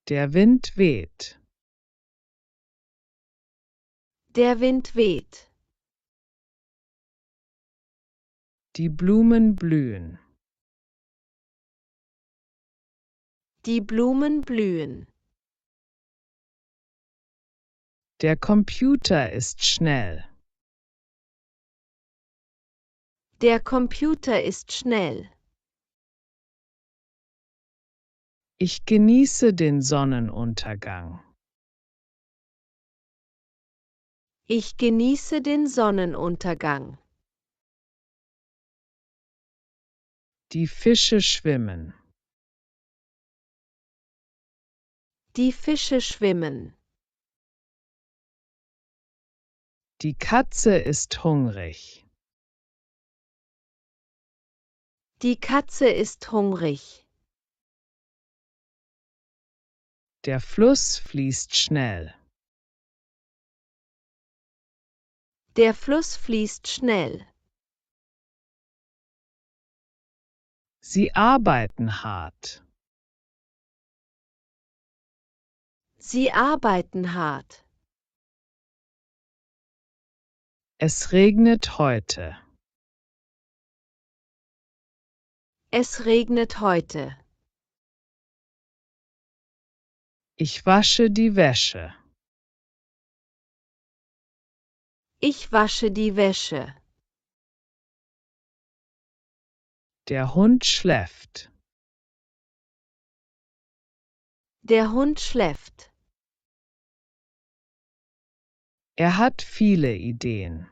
Der Wind weht. Der Wind weht. Die Blumen blühen. Die Blumen blühen. Der Computer ist schnell. Der Computer ist schnell. Ich genieße den Sonnenuntergang. Ich genieße den Sonnenuntergang. Die Fische schwimmen. Die Fische schwimmen. Die Katze ist hungrig. Die Katze ist hungrig. Der Fluss fließt schnell. Der Fluss fließt schnell. Sie arbeiten hart. Sie arbeiten hart. Es regnet heute. Es regnet heute. Ich wasche die Wäsche. Ich wasche die Wäsche. Der Hund schläft. Der Hund schläft. Er hat viele Ideen.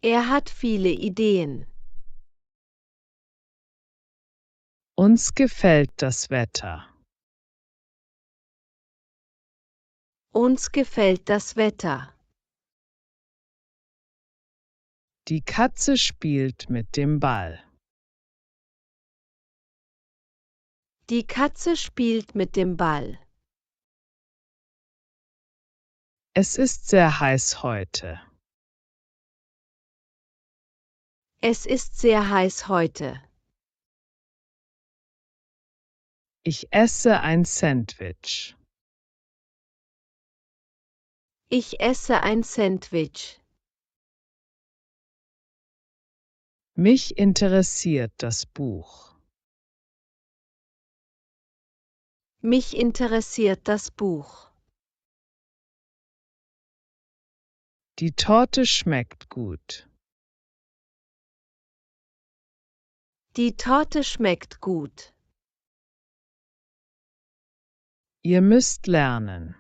Er hat viele Ideen. Uns gefällt das Wetter. Uns gefällt das Wetter. Die Katze spielt mit dem Ball. Die Katze spielt mit dem Ball. Es ist sehr heiß heute. Es ist sehr heiß heute. Ich esse ein Sandwich. Ich esse ein Sandwich. Mich interessiert das Buch. Mich interessiert das Buch. Die Torte schmeckt gut. Die Torte schmeckt gut. Ihr müsst lernen.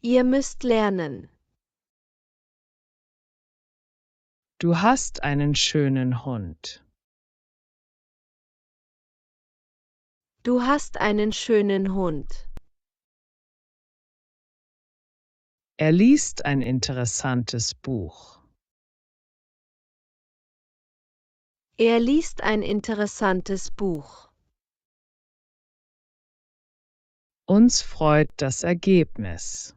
Ihr müsst lernen. Du hast einen schönen Hund. Du hast einen schönen Hund. Er liest ein interessantes Buch. Er liest ein interessantes Buch. Uns freut das Ergebnis.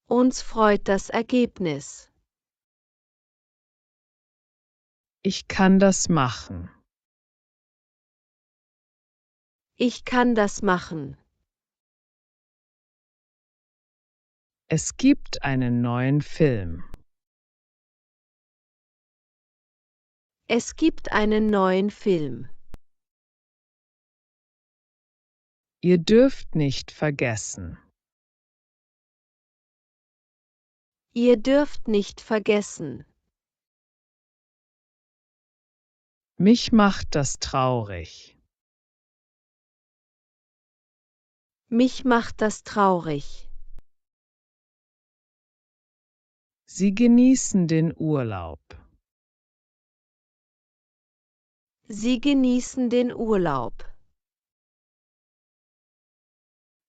Uns freut das Ergebnis. Ich kann das machen. Ich kann das machen. Es gibt einen neuen Film. Es gibt einen neuen Film. Ihr dürft nicht vergessen. Ihr dürft nicht vergessen. Mich macht das traurig. Mich macht das traurig. Sie genießen den Urlaub. Sie genießen den Urlaub.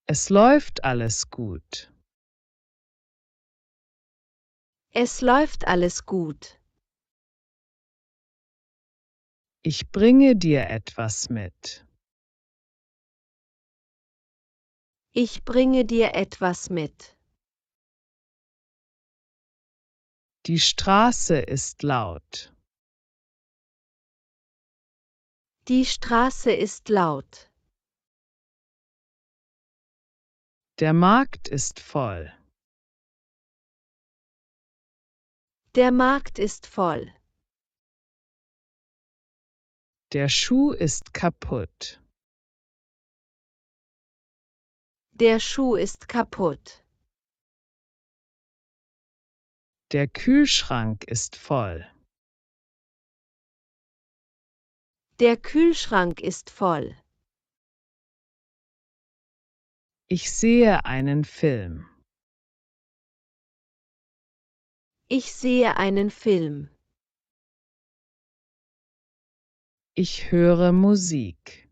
Es läuft alles gut. Es läuft alles gut. Ich bringe dir etwas mit. Ich bringe dir etwas mit. Die Straße ist laut. Die Straße ist laut. Der Markt ist voll. Der Markt ist voll. Der Schuh ist kaputt. Der Schuh ist kaputt. Der Kühlschrank ist voll. Der Kühlschrank ist voll. Ich sehe einen Film. Ich sehe einen Film. Ich höre Musik.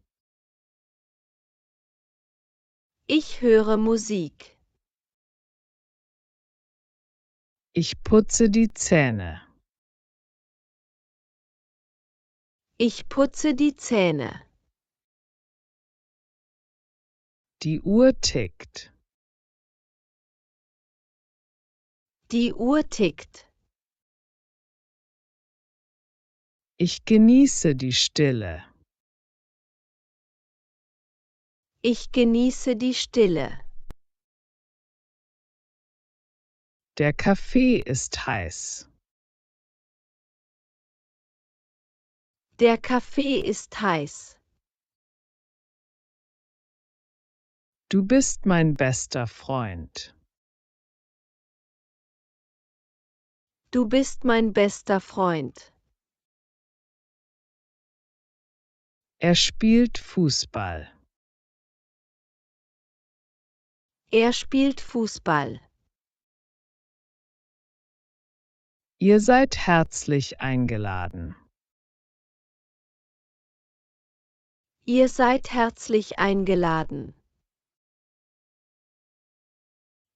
Ich höre Musik. Ich putze die Zähne. Ich putze die Zähne. Die Uhr tickt. Die Uhr tickt. Ich genieße die Stille. Ich genieße die Stille. Der Kaffee ist heiß. Der Kaffee ist heiß. Du bist mein bester Freund. Du bist mein bester Freund. Er spielt Fußball. Er spielt Fußball. Ihr seid herzlich eingeladen. Ihr seid herzlich eingeladen.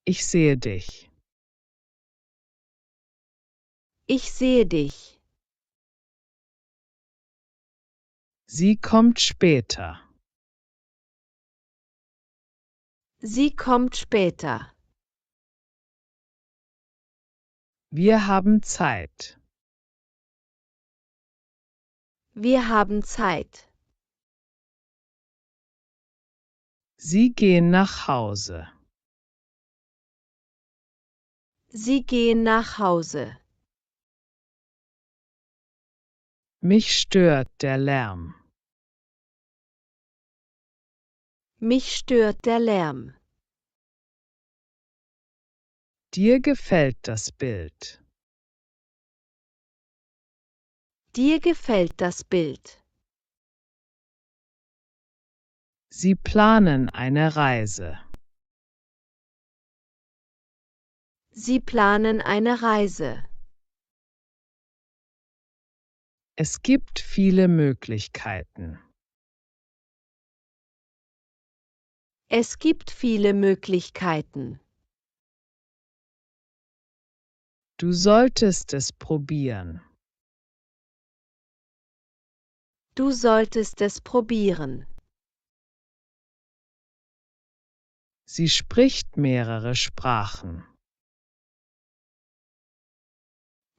Ich sehe dich. Ich sehe dich. Sie kommt später. Sie kommt später. Wir haben Zeit. Wir haben Zeit. Sie gehen nach Hause. Sie gehen nach Hause. Mich stört der Lärm. Mich stört der Lärm. Dir gefällt das Bild. Dir gefällt das Bild. Sie planen eine Reise. Sie planen eine Reise. Es gibt viele Möglichkeiten. Es gibt viele Möglichkeiten. Du solltest es probieren. Du solltest es probieren. Sie spricht mehrere Sprachen.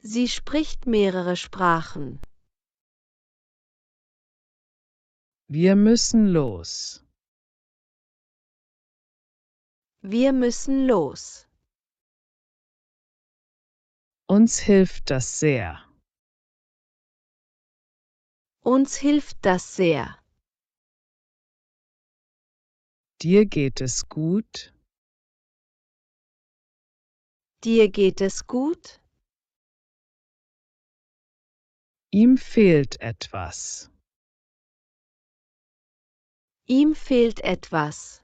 Sie spricht mehrere Sprachen. Wir müssen los. Wir müssen los. Uns hilft das sehr. Uns hilft das sehr. Dir geht es gut? Dir geht es gut? Ihm fehlt etwas. Ihm fehlt etwas.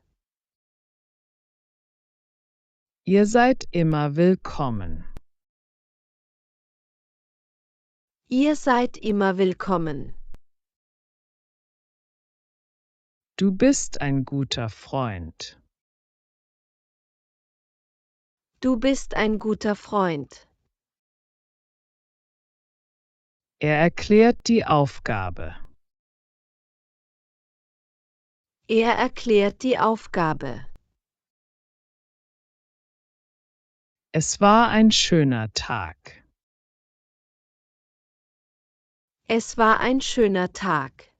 Ihr seid immer willkommen. Ihr seid immer willkommen. Du bist ein guter Freund. Du bist ein guter Freund. Er erklärt die Aufgabe. Er erklärt die Aufgabe. Es war ein schöner Tag. Es war ein schöner Tag.